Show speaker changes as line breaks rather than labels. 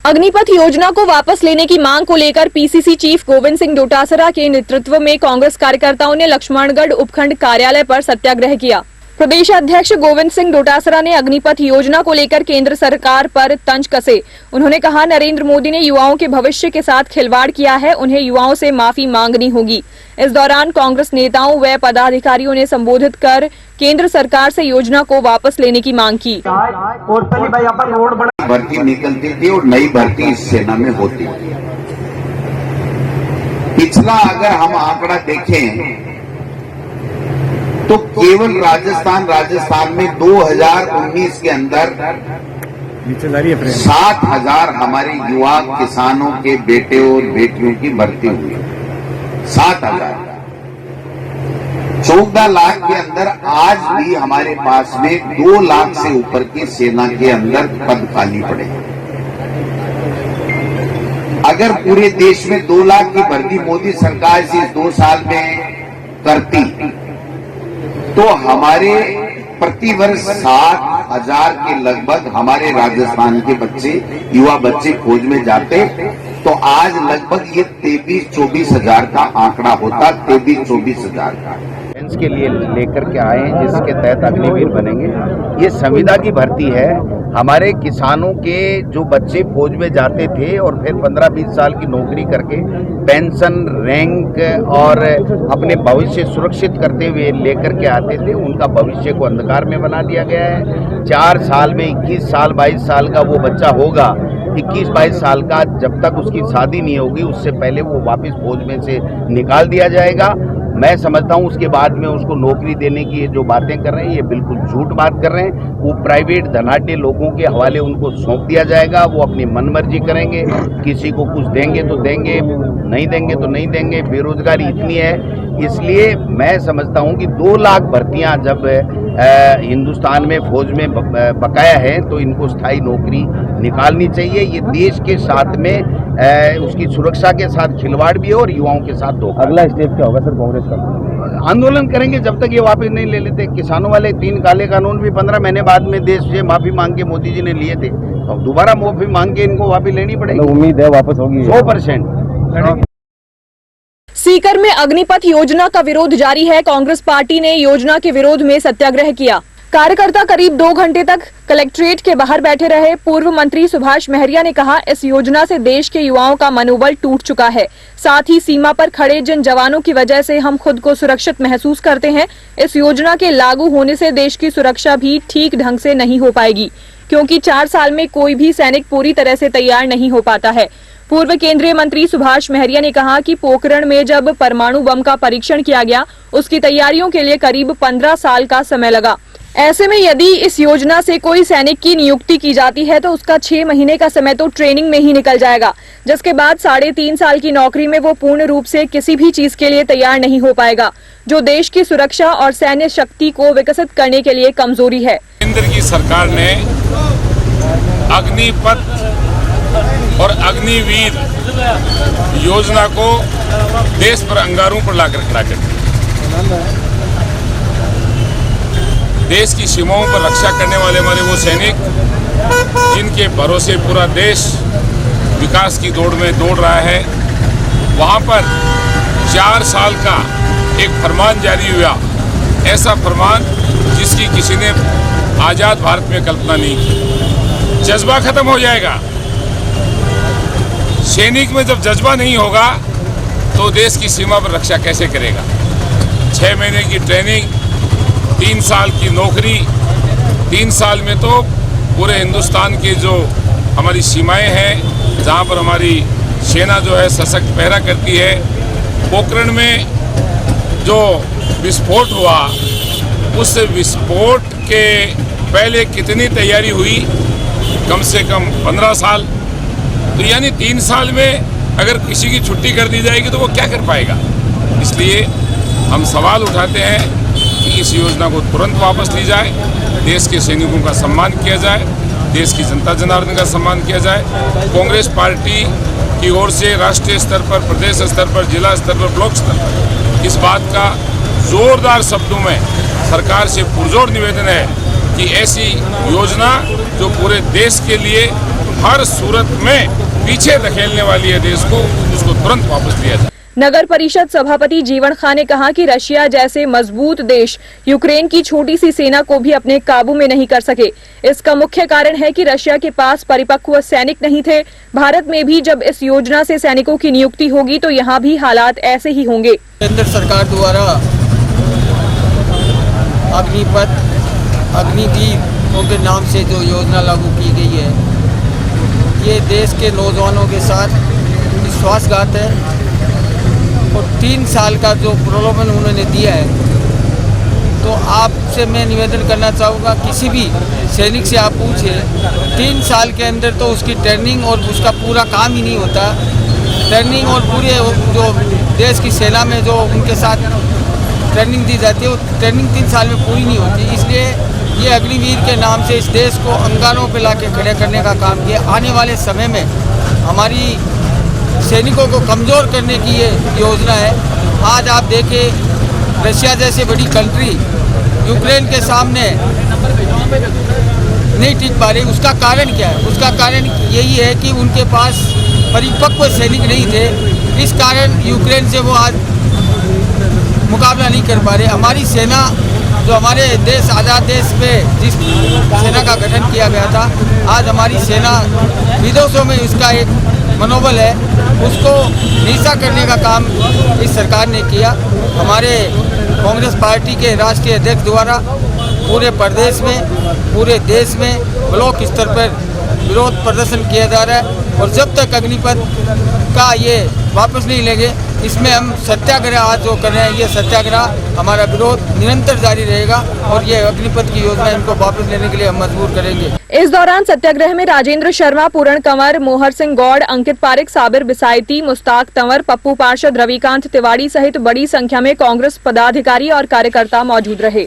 अग्निपथ योजना को वापस लेने की मांग को लेकर पीसीसी चीफ गोविंद सिंह डोटासरा के नेतृत्व में कांग्रेस कार्यकर्ताओं ने लक्ष्मणगढ़ उपखंड कार्यालय पर सत्याग्रह किया। प्रदेश अध्यक्ष गोविंद सिंह डोटासरा ने अग्निपथ योजना को लेकर केंद्र सरकार पर तंज कसे। उन्होंने कहा, नरेंद्र मोदी ने युवाओं के भविष्य के साथ खिलवाड़ किया है, उन्हें युवाओं से माफी मांगनी होगी। इस दौरान कांग्रेस नेताओं व पदाधिकारियों ने संबोधित कर केंद्र सरकार से योजना को वापस लेने की मांग की।
भर्ती निकलती थी और नई भर्ती इस सेना में होती थी। पिछला अगर हम आंकड़ा देखें तो केवल राजस्थान में 2019 के अंदर 7,000 हमारे युवा किसानों के बेटे और बेटियों की भर्ती हुई। 7,000। 14 लाख के अंदर आज भी हमारे पास में 2 लाख से ऊपर की सेना के अंदर पद खाली पड़े। अगर पूरे देश में 2 लाख की भर्ती मोदी सरकार से इस 2 साल में करती तो हमारे प्रतिवर्ष 7,000 के लगभग हमारे राजस्थान के बच्चे, युवा बच्चे फौज में जाते तो आज लगभग ये 23-24 हजार का आंकड़ा होता। 23-24 हजार का
के लिए लेकर के आए हैं, जिसके तहत अग्निवीर बनेंगे। ये संविदा की भर्ती है। हमारे किसानों के जो बच्चे फौज में जाते थे और फिर 15-20 साल की नौकरी करके पेंशन, रैंक और अपने भविष्य सुरक्षित करते हुए लेकर के आते थे, उनका भविष्य को अंधकार में बना दिया गया है। 4 साल में 21 साल 22 साल का वो बच्चा होगा, 21-22 साल का, जब तक उसकी शादी नहीं होगी उससे पहले वो वापस फौज में से निकाल दिया जाएगा। मैं समझता हूं उसके बाद में उसको नौकरी देने की जो बातें कर रहे हैं ये बिल्कुल झूठ बात कर रहे हैं। वो प्राइवेट धनाढ्य लोगों के हवाले उनको सौंप दिया जाएगा। वो अपनी मनमर्जी करेंगे, किसी को कुछ देंगे तो देंगे, नहीं देंगे तो नहीं देंगे। बेरोजगारी इतनी है, इसलिए मैं समझता हूं कि 2 लाख भर्तियां जब हिंदुस्तान में फौज में बकाया है तो इनको स्थायी नौकरी निकालनी चाहिए। ये देश के साथ में उसकी सुरक्षा के साथ खिलवाड़ भी है और युवाओं के साथ धोखा।
अगला स्टेप क्या होगा सर कांग्रेस का?
आंदोलन करेंगे जब तक ये वापस नहीं ले लेते। किसानों वाले 3 काले कानून भी 15 महीने बाद में देश से माफी मांग के मोदी जी ने लिए थे, तो दोबारा माफी मांग के इनको वापस लेनी पड़ेगी।
उम्मीद है वापस होगी
100%।
सीकर में अग्निपथ योजना का विरोध जारी है। कांग्रेस पार्टी ने योजना के विरोध में सत्याग्रह किया। कार्यकर्ता करीब 2 घंटे तक कलेक्ट्रेट के बाहर बैठे रहे। पूर्व मंत्री सुभाष महरिया ने कहा, इस योजना से देश के युवाओं का मनोबल टूट चुका है। साथ ही सीमा पर खड़े जिन जवानों की वजह से हम खुद को सुरक्षित महसूस करते हैं, इस योजना के लागू होने से देश की सुरक्षा भी ठीक ढंग से नहीं हो पाएगी, क्योंकि 4 साल में कोई भी सैनिक पूरी तरह से तैयार नहीं हो पाता है। पूर्व केंद्रीय मंत्री सुभाष महरिया ने कहा कि पोखरण में जब परमाणु बम का परीक्षण किया गया, उसकी तैयारियों के लिए करीब 15 साल का समय लगा। ऐसे में यदि इस योजना से कोई सैनिक की नियुक्ति की जाती है तो उसका 6 महीने का समय तो ट्रेनिंग में ही निकल जाएगा, जिसके बाद 3.5 साल की नौकरी में वो पूर्ण रूप से किसी भी चीज के लिए तैयार नहीं हो पाएगा, जो देश की सुरक्षा और सैन्य शक्ति को विकसित करने के लिए कमजोरी है।
केंद्र की सरकार ने अग्निपथ और अग्निवीर योजना को देश पर अंगारों पर लाकर खड़ा कर दिया। देश की सीमाओं पर रक्षा करने वाले हमारे वो सैनिक जिनके भरोसे पूरा देश विकास की दौड़ में दौड़ रहा है, वहाँ पर 4 साल का एक फरमान जारी हुआ, ऐसा फरमान जिसकी किसी ने आज़ाद भारत में कल्पना नहीं की। जज्बा खत्म हो जाएगा। सैनिक में जब जज्बा नहीं होगा तो देश की सीमा पर रक्षा कैसे करेगा। 6 महीने की ट्रेनिंग, 3 साल की नौकरी, 3 साल में तो पूरे हिंदुस्तान के जो हमारी सीमाएं हैं, जहां पर हमारी सेना जो है सशक्त पहरा करती है। पोखरण में जो विस्फोट हुआ, उस विस्फोट के पहले कितनी तैयारी हुई, कम से कम 15 साल। तो यानी 3 साल में अगर किसी की छुट्टी कर दी जाएगी तो वो क्या कर पाएगा। इसलिए हम सवाल उठाते हैं कि इस योजना को तुरंत वापस ली जाए, देश के सैनिकों का सम्मान किया जाए, देश की जनता जनार्दन का सम्मान किया जाए। कांग्रेस पार्टी की ओर से राष्ट्रीय स्तर पर, प्रदेश स्तर पर, जिला स्तर पर, ब्लॉक स्तर पर इस बात का जोरदार शब्दों में सरकार से पुरजोर निवेदन है कि ऐसी योजना जो पूरे देश के लिए हर सूरत में पीछे धकेलने वाली है देश को, उसको तुरंत वापस लिया जाए।
नगर परिषद सभापति जीवन खां ने कहा कि रशिया जैसे मजबूत देश यूक्रेन की छोटी सी सेना को भी अपने काबू में नहीं कर सके। इसका मुख्य कारण है कि रशिया के पास परिपक्व सैनिक नहीं थे। भारत में भी जब इस योजना से सैनिकों की नियुक्ति होगी तो यहाँ भी हालात ऐसे ही होंगे।
केंद्र सरकार द्वारा अग्निपथ अग्निवीरों के नाम से जो योजना लागू की गई है, ये देश के नौजवानों के साथ विश्वासघात है और 3 साल का जो प्रलोभन उन्होंने दिया है। तो आपसे मैं निवेदन करना चाहूँगा, किसी भी सैनिक से आप पूछें 3 साल के अंदर तो उसकी ट्रेनिंग और उसका पूरा काम ही नहीं होता। ट्रेनिंग और पूरे जो देश की सेना में जो उनके साथ ट्रेनिंग दी जाती है, वो ट्रेनिंग 3 साल में पूरी नहीं होती। इसलिए ये अग्निवीर के नाम से इस देश को अंगारों पर ला के खड़े करने का काम किया। आने वाले समय में हमारी सैनिकों को कमज़ोर करने की ये योजना है। आज आप देखें, रशिया जैसे बड़ी कंट्री यूक्रेन के सामने नहीं टिक पा रही। उसका कारण क्या है? उसका कारण यही है कि उनके पास परिपक्व सैनिक नहीं थे। इस कारण यूक्रेन से वो आज मुकाबला नहीं कर पा रहे। हमारी सेना जो हमारे देश आज़ाद देश में जिस सेना का गठन किया गया था, आज हमारी सेना विदेशों में उसका एक मनोबल है, उसको नीचा करने का काम इस सरकार ने किया। हमारे कांग्रेस पार्टी के राष्ट्रीय अध्यक्ष द्वारा पूरे प्रदेश में, पूरे देश में ब्लॉक स्तर पर विरोध प्रदर्शन किया जा रहा है। और जब तक अग्निपथ का ये वापस नहीं लेंगे, इसमें हम सत्याग्रह आज जो कर रहे हैं, ये सत्याग्रह हमारा विरोध निरंतर जारी रहेगा और ये अग्निपथ की योजना इनको वापस लेने के लिए हम मजबूर करेंगे।
इस दौरान सत्याग्रह में राजेंद्र शर्मा, पूरण कंवर, मोहर सिंह गौड़, अंकित पारिक, साबिर बिसायती, मुस्ताक तंवर, पप्पू पार्षद, रविकांत तिवाड़ी सहित बड़ी संख्या में कांग्रेस पदाधिकारी और कार्यकर्ता मौजूद रहे।